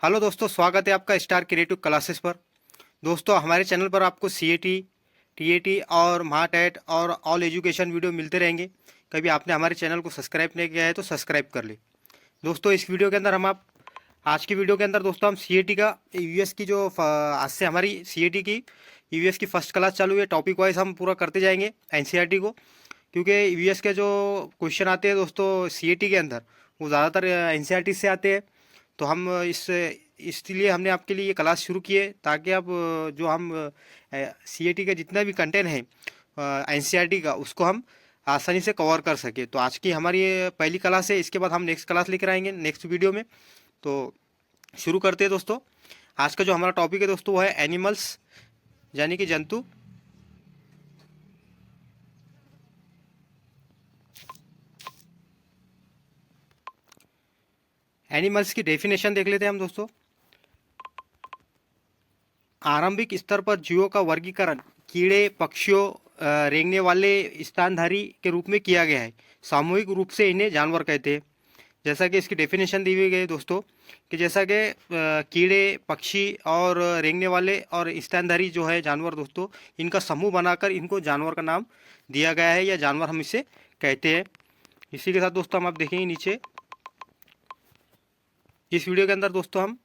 Hello दोस्तों, स्वागत है आपका स्टार क्रिएटिव क्लासेस पर। दोस्तों, हमारे चैनल पर आपको सीएटी, टीएटी और महाटेट और ऑल एजुकेशन वीडियो मिलते रहेंगे। कभी आपने हमारे चैनल को सब्सक्राइब नहीं किया है तो सब्सक्राइब कर ले। दोस्तों, इस वीडियो के अंदर आज की वीडियो के अंदर दोस्तों हम सीएटी का यूएस की आज से हमारी सीएटी की यूएस की फर्स्ट क्लास चालू है। टॉपिक वाइज हम पूरा करते जाएंगे एनसीईआरटी को, क्योंकि यूएस के जो क्वेश्चन आते हैं दोस्तों सीएटी के अंदर, वो ज़्यादातर एनसीईआरटी से आते हैं। तो हम इसलिए हमने आपके लिए ये क्लास शुरू की है, ताकि आप जो हम सीएटी का जितना भी कंटेंट है एनसीईआरटी का, उसको हम आसानी से कवर कर सके। तो आज की हमारी ये पहली क्लास है। इसके बाद हम नेक्स्ट क्लास लेकर आएंगे नेक्स्ट वीडियो में। तो शुरू करते हैं दोस्तों। आज का जो हमारा टॉपिक है दोस्तों वो है एनिमल्स, यानी कि जंतु। एनिमल्स की डेफिनेशन देख लेते हैं हम दोस्तों। आरंभिक स्तर पर जीवों का वर्गीकरण कीड़े, पक्षियों, रेंगने वाले स्तनधारी के रूप में किया गया है। सामूहिक रूप से इन्हें जानवर कहते हैं। जैसा कि इसकी डेफिनेशन दी हुई गई है दोस्तों, कि जैसा कि कीड़े, पक्षी और रेंगने वाले और स्तनधारी जो है जानवर दोस्तों, इनका समूह बनाकर इनको जानवर का नाम दिया गया है, या जानवर हम इसे कहते हैं। इसी के साथ दोस्तों हम आप देखेंगे नीचे इस वीडियो के अंदर दोस्तों हम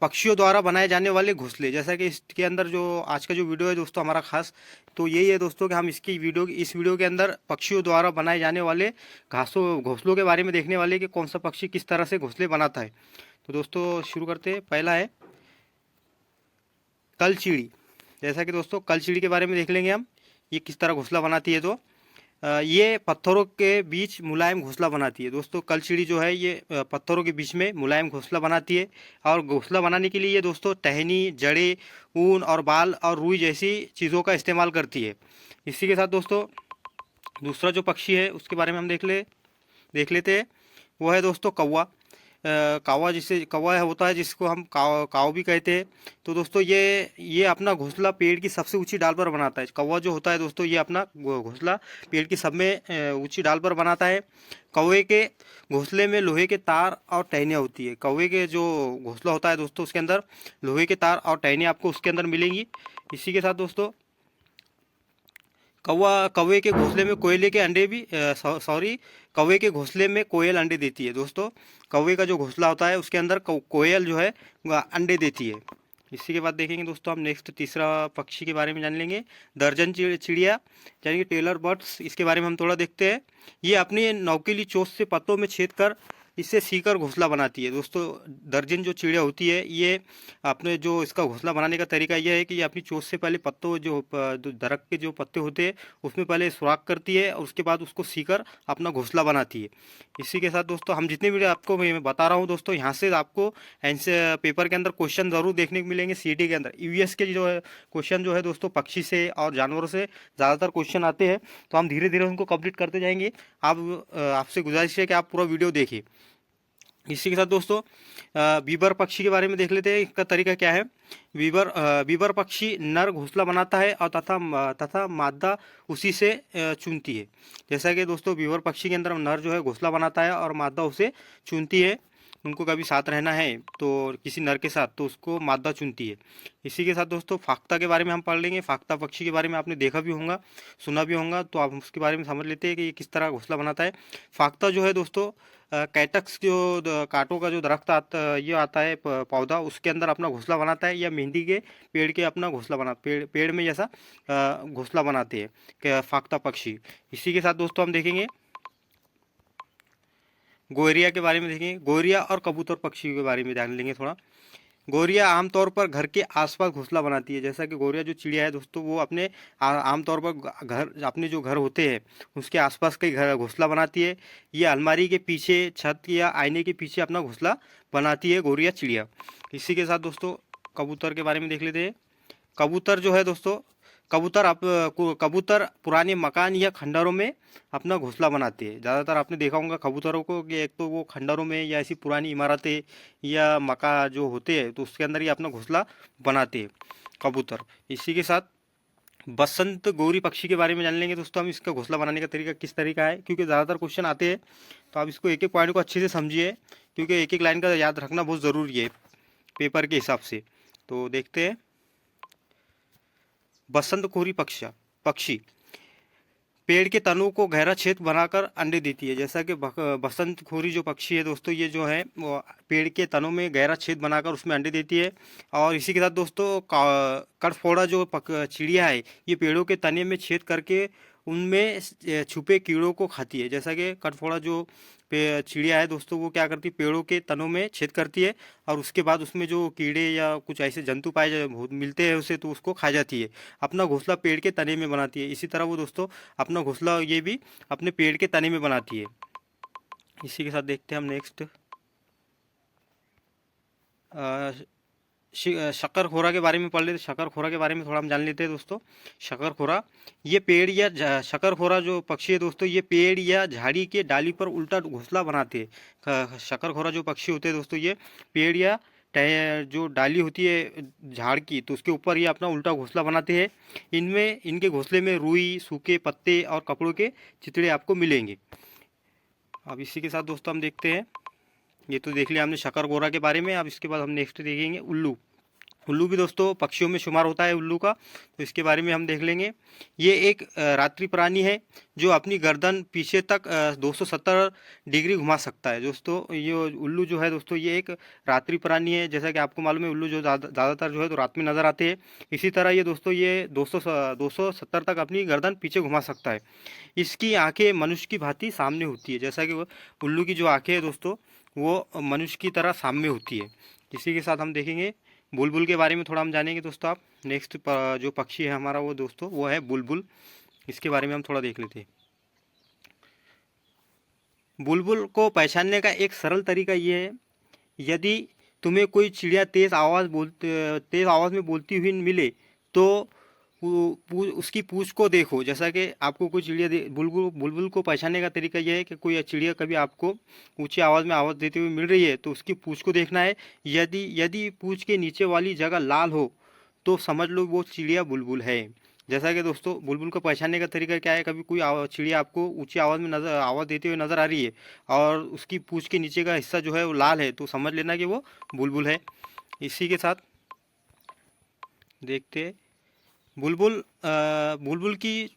पक्षियों द्वारा बनाए जाने वाले घोंसले, जैसा कि इसके अंदर जो आज का जो वीडियो है दोस्तों हमारा खास, तो यही है दोस्तों कि हम इस वीडियो के अंदर पक्षियों द्वारा बनाए जाने वाले घोंसलों के बारे में देखने वाले कि कौन सा पक्षी किस तरह से घोंसले बनाता है। तो दोस्तों शुरू करते हैं। पहला है कलचीड़ी। जैसा कि दोस्तों कलचीड़ी के बारे में देख लेंगे हम, ये किस तरह घोंसला बनाती है। तो ये पत्थरों के बीच मुलायम घोंसला बनाती है। दोस्तों कलचीड़ी जो है ये पत्थरों के बीच में मुलायम घोंसला बनाती है, और घोंसला बनाने के लिए ये दोस्तों टहनी, जड़ें, ऊन और बाल और रुई जैसी चीज़ों का इस्तेमाल करती है। इसी के साथ दोस्तों दूसरा जो पक्षी है उसके बारे में हम देख लेते हैं। वो है दोस्तों कौवा। कौवा, जिससे कौवा होता है जिसको हम काव भी कहते हैं। तो दोस्तों ये अपना घोंसला पेड़ की सबसे ऊंची डाल पर बनाता है। कौवा जो होता है दोस्तों ये अपना घोंसला पेड़ की सब में ऊंची डाल पर बनाता है। कौवे के घोंसले में लोहे के तार और टहनियाँ होती है। कौवे के जो घोंसला होता है दोस्तों उसके अंदर लोहे के तार और टहनियाँ आपको उसके अंदर मिलेंगी। इसी के साथ दोस्तों कौवे के घोंसले में कोयले के अंडे भी कौवे के घोंसले में कोयल अंडे देती है। दोस्तों कौवे का जो घोंसला होता है उसके अंदर कोयल जो है अंडे देती है। इसी के बाद देखेंगे दोस्तों हम नेक्स्ट तीसरा पक्षी के बारे में जान लेंगे। दर्जन चिड़िया, यानी कि टेलर बर्ड्स। इसके बारे में हम थोड़ा देखते हैं। ये अपनी नौकीली चोंच से पत्तों में छेद कर इससे सीकर घोंसला बनाती है। दोस्तों दर्जन जो चिड़िया होती है, ये अपने जो इसका घोंसला बनाने का तरीका यह है कि ये अपनी चोंच से पहले पत्तों जो दरख्त के जो पत्ते होते हैं उसमें पहले सुराख करती है, और उसके बाद उसको सीकर अपना घोंसला बनाती है। इसी के साथ दोस्तों हम जितने भी आपको मैं बता रहा हूँ दोस्तों, यहाँ से आपको आंसर पेपर के अंदर क्वेश्चन ज़रूर देखने को मिलेंगे। सीईटी के अंदर यूएस के जो है क्वेश्चन जो है दोस्तों पक्षी से और जानवरों से ज़्यादातर क्वेश्चन आते हैं। तो हम धीरे धीरे उनको कंप्लीट करते जाएंगे। आपसे गुजारिश है कि आप पूरा वीडियो देखिए। इसी के साथ दोस्तों बीबर पक्षी के बारे में देख लेते हैं, इसका तरीका क्या है। बीबर पक्षी नर घोंसला बनाता है और तथा मादा उसी से चुनती है। जैसा कि दोस्तों बीबर पक्षी के अंदर नर जो है घोंसला बनाता है और मादा उसे चुनती है। उनको कभी साथ रहना है तो किसी नर के साथ, तो उसको मादा चुनती है। इसी के साथ दोस्तों फाख्ता के बारे में हम पढ़ लेंगे। फाख्ता पक्षी के बारे में आपने देखा भी होगा, सुना भी होगा, तो आप उसके बारे में समझ लेते हैं कि ये किस तरह घोंसला बनाता है। फाख्ता जो है दोस्तों कैटक्स जो कांटों का जो दरख्त ये आता है पौधा, उसके अंदर अपना घोंसला बनाता है, या मेहंदी के पेड़ के अपना घोंसला पेड़ में जैसा घोंसला बनाते हैं फाख्ता पक्षी। इसी के साथ दोस्तों हम देखेंगे गोरिया के बारे में। देखेंगे गोरिया और कबूतर पक्षी के बारे में जान लेंगे थोड़ा। गोरिया आमतौर पर घर के आसपास घोंसला बनाती है। जैसा कि गोरिया जो चिड़िया है दोस्तों वो अपने आमतौर पर घर, अपने जो घर होते हैं उसके आसपास कई घर घोंसला बनाती है। ये अलमारी के पीछे, छत या आईने के पीछे अपना घोंसला बनाती है गोरिया चिड़िया। इसी के साथ दोस्तों कबूतर के बारे में देख लेते हैं। कबूतर जो है दोस्तों कबूतर पुराने मकान या खंडरों में अपना घोंसला बनाते हैं। ज़्यादातर आपने देखा होगा कबूतरों को कि एक तो वो खंडरों में या ऐसी पुरानी इमारतें या मकान जो होते हैं तो उसके अंदर ही अपना घोंसला बनाते हैं कबूतर। इसी के साथ बसंत गौरी पक्षी के बारे में जान लेंगे दोस्तों हम, इसका घोंसला बनाने का तरीका किस तरीका है, क्योंकि ज़्यादातर क्वेश्चन आते हैं। तो आप इसको एक एक पॉइंट को अच्छे से समझिए, क्योंकि एक एक लाइन का याद रखना बहुत ज़रूरी है। पेपर के हिसाब से। तो देखते हैं। बसंतखोरी पक्षी पेड़ के तनों को गहरा छेद बनाकर अंडे देती है। जैसा कि बसंतखोरी जो पक्षी है दोस्तों, ये जो है वो पेड़ के तनों में गहरा छेद बनाकर उसमें अंडे देती है। और इसी के साथ दोस्तों कठफोड़ा जो चिड़िया है, ये पेड़ों के तने में छेद करके उनमें छुपे कीड़ों को खाती है। जैसा कि कठफोड़ा जो चिड़िया है दोस्तों, वो क्या करती है, पेड़ों के तनों में छेद करती है और उसके बाद उसमें जो कीड़े या कुछ ऐसे जंतु पाए मिलते हैं उसे, तो उसको खा जाती है। अपना घोंसला पेड़ के तने में बनाती है। इसी तरह वो दोस्तों अपना घोंसला ये भी अपने पेड़ के तने में बनाती है। इसी के साथ देखते हैं हम नेक्स्ट शक्करखोरा के बारे में पढ़ लेते। शक्करखोरा के बारे में थोड़ा हम जान लेते हैं दोस्तों। शक्करखोरा ये पेड़ या शक्करखोरा जो पक्षी है दोस्तों, ये पेड़ या झाड़ी के डाली पर उल्टा घोंसला बनाते हैं। शक्करखोरा जो पक्षी होते हैं दोस्तों, ये पेड़ या जो डाली होती है झाड़ की, तो उसके ऊपर ये अपना उल्टा घोंसला बनाते हैं। इनके घोंसले में रुई, सूखे पत्ते और कपड़ों के चितड़े आपको मिलेंगे। अब इसी के साथ दोस्तों हम देखते हैं, ये तो देख लिया हमने शक्करखोरा के बारे में। अब इसके बाद हम नेक्स्ट देखेंगे उल्लू। उल्लू भी दोस्तों पक्षियों में शुमार होता है उल्लू का, तो इसके बारे में हम देख लेंगे। ये एक रात्रि प्राणी है जो अपनी गर्दन पीछे तक 270 डिग्री घुमा सकता है। दोस्तों ये उल्लू जो है दोस्तों, ये एक रात्रि प्राणी है। जैसा कि आपको मालूम है, उल्लू जो ज़्यादातर जो है तो रात में नज़र आते हैं। इसी तरह ये दोस्तों ये 270 तक अपनी गर्दन पीछे घुमा सकता है। इसकी आँखें मनुष्य की भांति सामने होती है। जैसा कि वो उल्लू की जो आँखें हैं दोस्तों, वो मनुष्य की तरह सामने होती है। इसी के साथ हम देखेंगे बुलबुल के बारे में थोड़ा हम जानेंगे दोस्तों। आप नेक्स्ट जो पक्षी है हमारा वो दोस्तों, वो है बुलबुल। इसके बारे में हम थोड़ा देख लेते हैं। बुलबुल को पहचानने का एक सरल तरीका ये है, यदि तुम्हें कोई चिड़िया तेज़ आवाज़ में बोलती हुई मिले तो उसकी पूँछ को देखो। जैसा कि आपको कोई चिड़िया बुलबुल को पहचानने का तरीका यह है कि कोई चिड़िया कभी आपको ऊंची आवाज़ में आवाज़ देते हुए मिल रही है तो उसकी पूँछ को देखना है। यदि पूँछ के नीचे वाली जगह लाल हो तो समझ लो वो चिड़िया बुलबुल है। जैसा कि दोस्तों बुलबुल को पहचानने का तरीका क्या है, कभी कोई चिड़िया आपको ऊंची आवाज़ में आवाज़ देते हुए नज़र आ रही है और उसकी पूँछ के नीचे का हिस्सा जो है वो लाल है, तो समझ लेना कि वो बुलबुल है। इसी के साथ देखते हैं बुलबुल की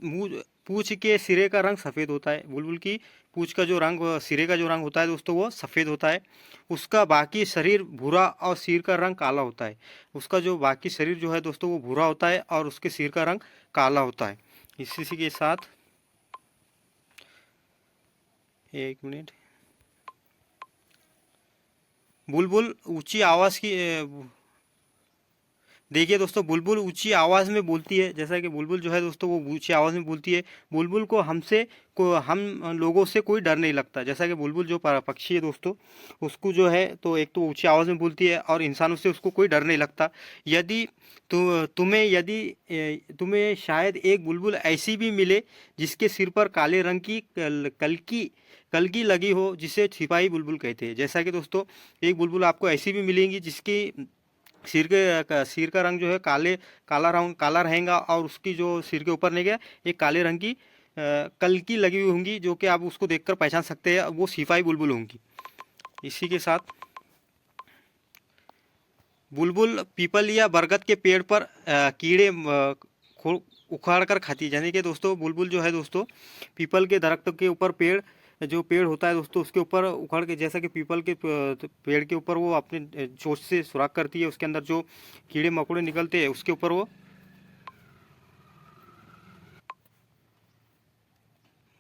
पूँछ के सिरे का रंग सफ़ेद होता है। बुलबुल की पूँछ का जो रंग, सिरे का जो रंग होता है दोस्तों, वो सफ़ेद होता है। उसका बाकी शरीर भूरा और सिर का रंग काला होता है। उसका जो बाकी शरीर जो है दोस्तों, वो भूरा होता है और उसके सिर का रंग काला होता है। इसी के साथ एक मिनट, बुलबुल ऊंची आवाज़ की देखिए दोस्तों, बुलबुल ऊंची आवाज़ में बोलती है। जैसा कि बुलबुल जो है दोस्तों, वो ऊंची आवाज़ में बोलती है। बुलबुल को हम लोगों से कोई डर नहीं लगता। जैसा कि बुलबुल जो पक्षी है दोस्तों, उसको जो है तो एक तो ऊंची आवाज़ में बोलती है और इंसानों से उसको कोई डर नहीं लगता। यदि तुम्हें शायद एक बुलबुल ऐसी भी मिले जिसके सिर पर काले रंग की कलगी लगी हो, जिसे सिपाही बुलबुल कहते हैं। जैसा कि दोस्तों एक बुलबुल आपको ऐसी भी मिलेंगी जिसकी सिर का रंग जो है काला रहेगा और उसकी जो सिर के ऊपर नहीं गया एक काले रंग की कलकी लगी हुई होंगी, जो कि आप उसको देखकर पहचान सकते हैं, वो सिपाही बुलबुल होंगी। इसी के साथ बुलबुल पीपल या बरगद के पेड़ पर कीड़े उखाड़ कर खाती है। यानी कि दोस्तों बुलबुल जो है दोस्तों, पीपल के दरख्त के ऊपर जो पेड़ होता है दोस्तों, उसके ऊपर उखड़ के, जैसा कि पीपल के पेड़ के ऊपर वो अपने चोंच से सुराख करती है, उसके अंदर जो कीड़े मकोड़े निकलते हैं उसके ऊपर वो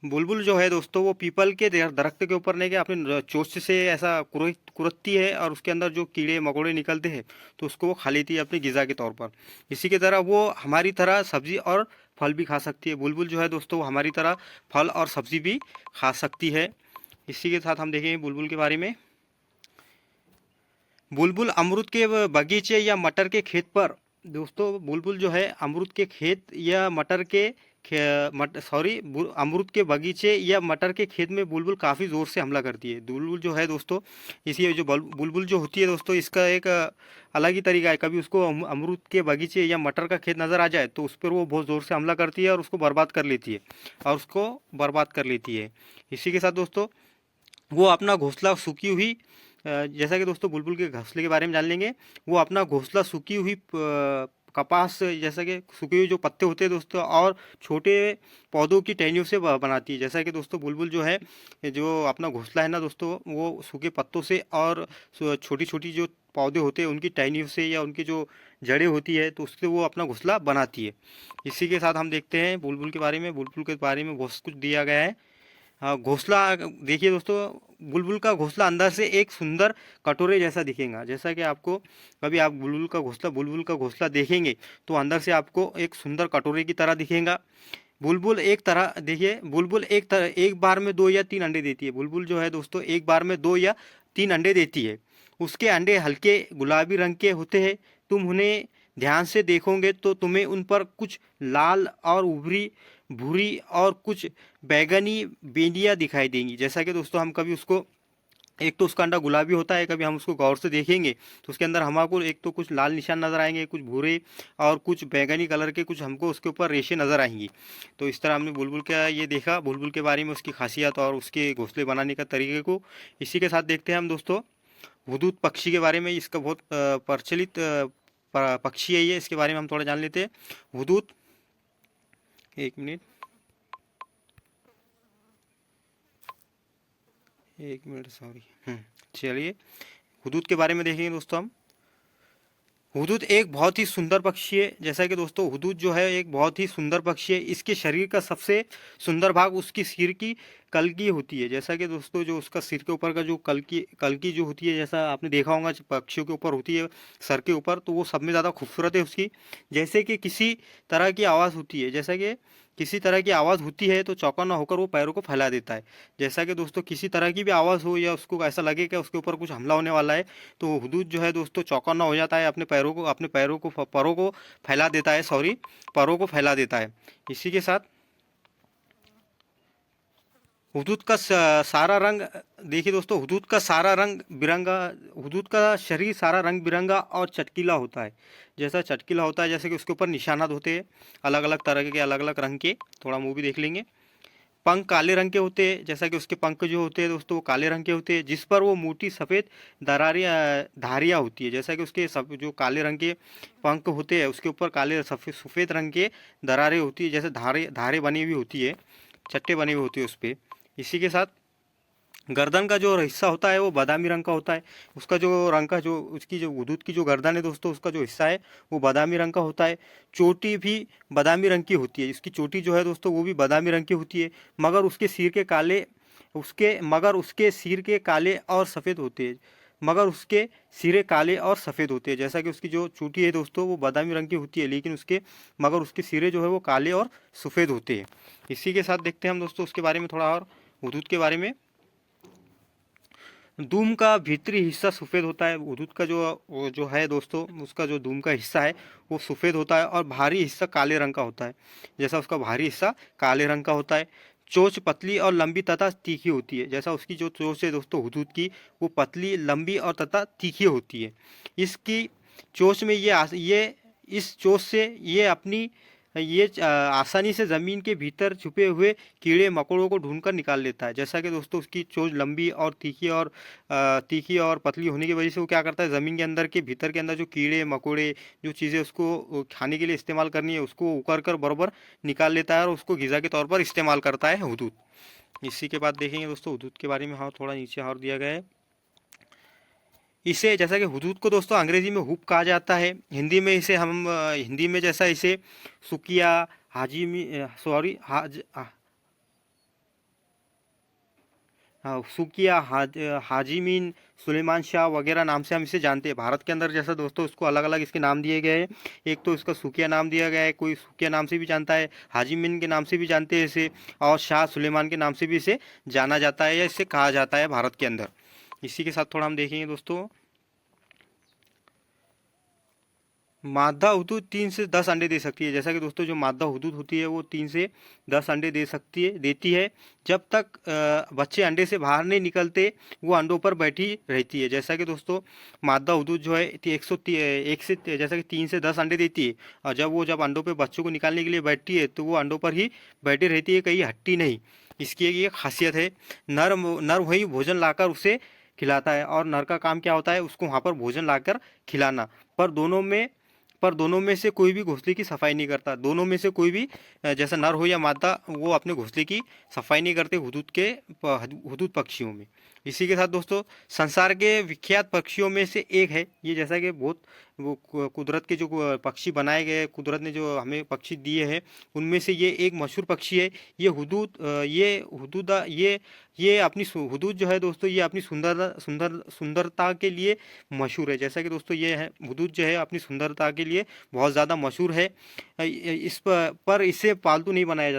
बुलबुल जो है दोस्तों, वो पीपल के दरख्त के ऊपर नहीं, अपने चोंच से ऐसा कुरतती है और उसके अंदर जो कीड़े मकोड़े निकलते हैं तो उसको वो खा लेती है अपनी ग़िज़ा के तौर पर। इसी की तरह वो हमारी तरह सब्ज़ी और फल भी खा सकती है। बुलबुल जो है दोस्तों, वो हमारी तरह फल और सब्ज़ी भी खा सकती है। इसी के साथ हम देखेंगे बुलबुल के बारे में। बुलबुल अमरूद के बगीचे या मटर के खेत पर दोस्तों, बुलबुल जो है अमरूद के खेत या अमरूद के बगीचे या मटर के खेत में बुलबुल काफ़ी ज़ोर से हमला करती है। बुलबुल जो है दोस्तों, इसी जो बुलबुल जो होती है दोस्तों, इसका एक अलग ही तरीका है। कभी उसको अमरूद के बगीचे या मटर का खेत नज़र आ जाए तो उस पर वो बहुत ज़ोर से हमला करती है और उसको बर्बाद कर लेती है। इसी के साथ दोस्तों वो अपना घोंसला सूखी हुई जैसा कि दोस्तों बुलबुल के घोंसले के बारे में जान लेंगे। वो अपना घोंसला सूखी हुई कपास, जैसा कि सूखे हुए जो पत्ते होते हैं दोस्तों, और छोटे पौधों की टहनियों से बनाती है। जैसा कि दोस्तों बुलबुल जो है, जो अपना घोंसला है ना दोस्तों, वो सूखे पत्तों से और छोटी छोटी जो पौधे होते हैं उनकी टहनियों से या उनकी जो जड़ें होती है तो उससे वो अपना घोंसला बनाती है। इसी के साथ हम देखते हैं बुलबुल के बारे में। बुलबुल के बारे में बहुत कुछ दिया गया है। हाँ, घोंसला देखिए दोस्तों, बुलबुल का घोंसला अंदर से एक सुंदर कटोरे जैसा दिखेगा। जैसा कि आपको कभी आप बुलबुल का घोंसला देखेंगे तो अंदर से आपको एक सुंदर कटोरे की तरह दिखेगा। बुलबुल एक तरह देखिए, बुलबुल एक बार में 2 या 3 अंडे देती है। बुलबुल जो है दोस्तों एक बार में 2 या 3 अंडे देती है। उसके अंडे हल्के गुलाबी रंग के होते हैं। तुम उन्हें ध्यान से देखोगे तो तुम्हें उन पर कुछ लाल और उभरी भूरी और कुछ बैगनी बेनियाँ दिखाई देंगी। जैसा कि दोस्तों हम कभी उसको, एक तो उसका अंडा गुलाबी होता है, कभी हम उसको गौर से देखेंगे तो उसके अंदर हमको एक तो कुछ लाल निशान नज़र आएंगे, कुछ भूरे और कुछ बैगनी कलर के, कुछ हमको उसके ऊपर रेशे नज़र आएंगी। तो इस तरह हमने बुलबुल का ये देखा, बुलबुल के बारे में, उसकी खासियत और उसके घोंसले बनाने का तरीके को। इसी के साथ देखते हैं हम दोस्तों हुदूद पक्षी के बारे में। इसका बहुत प्रचलित पक्षी है ये, इसके बारे में हम थोड़ा जान लेते हैं। हुदूद, एक मिनट, सॉरी। चलिए हुदूद के बारे में देखेंगे दोस्तों हम। हुदूद एक बहुत ही सुंदर पक्षी है। जैसा कि दोस्तों हुदूद जो है एक बहुत ही सुंदर पक्षी है। इसके शरीर का सबसे सुंदर भाग उसकी सिर की कलगी होती है। जैसा कि दोस्तों जो उसका सिर के ऊपर का जो कलगी जो होती है, जैसा आपने देखा होगा पक्षियों के ऊपर होती है सर के ऊपर, तो वो सब में ज़्यादा खूबसूरत है उसकी। जैसे कि किसी तरह की आवाज़ होती है, जैसा कि किसी तरह की आवाज़ होती है तो चौकन्ना होकर वो पैरों को फैला देता है। जैसा कि दोस्तों किसी तरह की भी आवाज़ हो या उसको ऐसा लगे कि उसके ऊपर कुछ हमला होने वाला है तो हुदूद जो है दोस्तों चौकन्ना हो जाता है, अपने परों को फैला देता है, परों को फैला देता है। इसी के साथ हुदूद का सारा रंग देखिए दोस्तों, हुदूद का शरीर सारा रंग बिरंगा और चटकीला होता है। जैसा चटकीला होता है, जैसे कि उसके ऊपर निशानात होते हैं अलग अलग तरह के, अलग अलग रंग के। थोड़ा मूवी देख लेंगे। पंख काले रंग के होते हैं। जैसा कि उसके पंख जो होते हैं दोस्तों वो काले रंग के होते हैं, जिस पर वो मोटी सफ़ेद धारियाँ होती है। जैसा कि उसके सब जो काले रंग के पंख होते हैं उसके ऊपर काले सफ़ेद रंग के दरारें होती है, जैसे धारे बनी हुई होती है, चट्टे बने हुए होते हैं उस पर। इसी के साथ गर्दन का जो हिस्सा होता है वो बादामी रंग का होता है। उसका जो रंग का जो उसकी जो हुदूद की जो गर्दन है दोस्तों, उसका जो हिस्सा है वो बादामी रंग का होता है। चोटी भी बादामी रंग की होती है। इसकी चोटी जो है दोस्तों वो भी बादामी रंग की होती है, मगर उसके सिर के काले और सफ़ेद होते हैं। जैसा कि उसकी जो चोटी है दोस्तों वो बादामी रंग की होती है, लेकिन उसके सिरे जो है वो काले और सफ़ेद होते हैं। इसी के साथ देखते हैं हम दोस्तों उसके बारे में थोड़ा और, हुदूद के बारे में। दूम का भीतरी हिस्सा सफ़ेद होता है। हुदूद का जो है दोस्तों, उसका जो दूम का हिस्सा है वो सफ़ेद होता है और भारी हिस्सा काले रंग का होता है। जैसा उसका भारी हिस्सा काले रंग का होता है। चोंच पतली और लंबी तथा तीखी होती है। जैसा उसकी जो चोंच है दोस्तों हुदूद की, वो पतली, लंबी और तथा तीखी होती है। इसकी चोंच में इस चोंच से आसानी से ज़मीन के भीतर छुपे हुए कीड़े मकोड़ों को ढूंढकर निकाल लेता है। जैसा कि दोस्तों उसकी चोंच लंबी और तीखी और पतली होने की वजह से वो क्या करता है, ज़मीन के अंदर के भीतर के अंदर जो कीड़े मकोड़े, जो चीज़ें उसको खाने के लिए इस्तेमाल करनी है उसको उकर कर बराबर निकाल लेता है और उसको ग़िज़ा के तौर पर इस्तेमाल करता है हुदूद। इसी के बाद देखेंगे दोस्तों हुदूद के बारे में, हाँ थोड़ा नीचे और दिया गया है। इसे, जैसा कि हुदूद को दोस्तों अंग्रेजी में हुप कहा जाता है। हिंदी में जैसा इसे सुकिया, हाजिमीन, सुलेमान शाह वगैरह नाम से हम इसे जानते हैं। भारत के अंदर जैसा दोस्तों उसको अलग अलग इसके नाम दिए गए हैं। एक तो इसका सुकिया नाम दिया गया है, कोई सुकिया नाम से भी जानता है, हाजिमीन के नाम से भी जानते हैं इसे, और शाह सुलेमान के नाम से भी इसे जाना जाता है या इसे कहा जाता है भारत के अंदर। इसी के साथ थोड़ा हम देखेंगे दोस्तों, मादा हुदूद 3 से 10 अंडे दे सकती है। जैसा कि दोस्तों जो मादा हुदूद होती है वो 3 से 10 अंडे देती है। जब तक बच्चे अंडे से बाहर नहीं निकलते वो अंडों पर बैठी रहती है। जैसा कि दोस्तों मादा हुदूद जो है जैसा कि 3 से 10 अंडे देती है, और जब अंडों पे बच्चों को निकालने के लिए बैठती है तो वो अंडों पर ही बैठी रहती है, कहीं हटती नहीं। इसकी एक खासियत है, नर वही भोजन लाकर उसे खिलाता है, और नर का काम क्या होता है, उसको वहाँ पर भोजन लाकर खिलाना। पर दोनों में से कोई भी घोंसले की सफाई नहीं करता। दोनों में से कोई भी जैसा नर हो या मादा, वो अपने घोंसले की सफाई नहीं करते हुदूद पक्षियों में। इसी के साथ दोस्तों, संसार के विख्यात पक्षियों में से एक है ये, जैसा कि बहुत वो कुदरत के जो पक्षी बनाए गए, कुदरत ने जो हमें पक्षी दिए हैं, उनमें से ये एक मशहूर पक्षी है। ये हुदूद ये अपनी हुदूद जो है दोस्तों, ये अपनी सुंदरता के लिए मशहूर है। जैसा कि दोस्तों, ये है हुदूद जो है अपनी सुंदरता के लिए बहुत ज़्यादा मशहूर है। पर इसे पालतू नहीं बनाया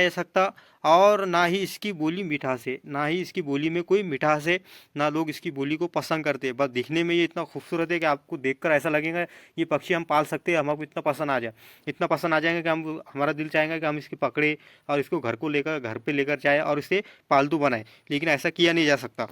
जा सकता, और ना ही इसकी बोली मिठास है, ना ही इसकी बोली में कोई मिठास है, ना लोग इसकी बोली को पसंद करते हैं। बस दिखने में ये इतना खूबसूरत है कि आपको देखकर ऐसा लगेगा ये पक्षी हम पाल सकते हैं, हमको इतना पसंद आ जाएगा कि हमारा दिल चाहेगा कि हम इसके पकड़े और इसको घर पे लेकर जाए और इसे पालतू बनाए, लेकिन ऐसा किया नहीं जा सकता।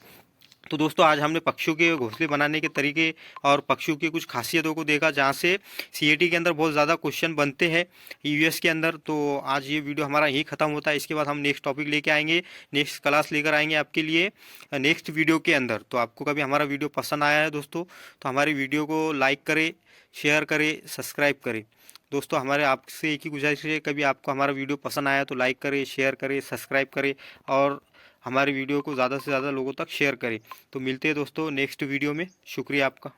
तो दोस्तों, आज हमने पक्षियों के घोंसले बनाने के तरीके और पक्षियों की कुछ खासियतों को देखा, जहाँ से सीएटी के अंदर बहुत ज़्यादा क्वेश्चन बनते हैं यूएस के अंदर। तो आज ये वीडियो हमारा यही ख़त्म होता है। इसके बाद हम नेक्स्ट टॉपिक लेके आएंगे, नेक्स्ट क्लास लेकर आएंगे आपके लिए नेक्स्ट वीडियो के अंदर। तो आपको कभी हमारा वीडियो पसंद आया है दोस्तों, तो हमारी वीडियो को लाइक करें, शेयर करें, सब्सक्राइब करें। दोस्तों, हमारे आपसे एक ही गुजारिश है, कभी आपको हमारा वीडियो पसंद आया तो लाइक करें, शेयर करें, सब्सक्राइब करें, और हमारी वीडियो को ज़्यादा से ज़्यादा लोगों तक शेयर करें। तो मिलते हैं दोस्तों नेक्स्ट वीडियो में। शुक्रिया आपका।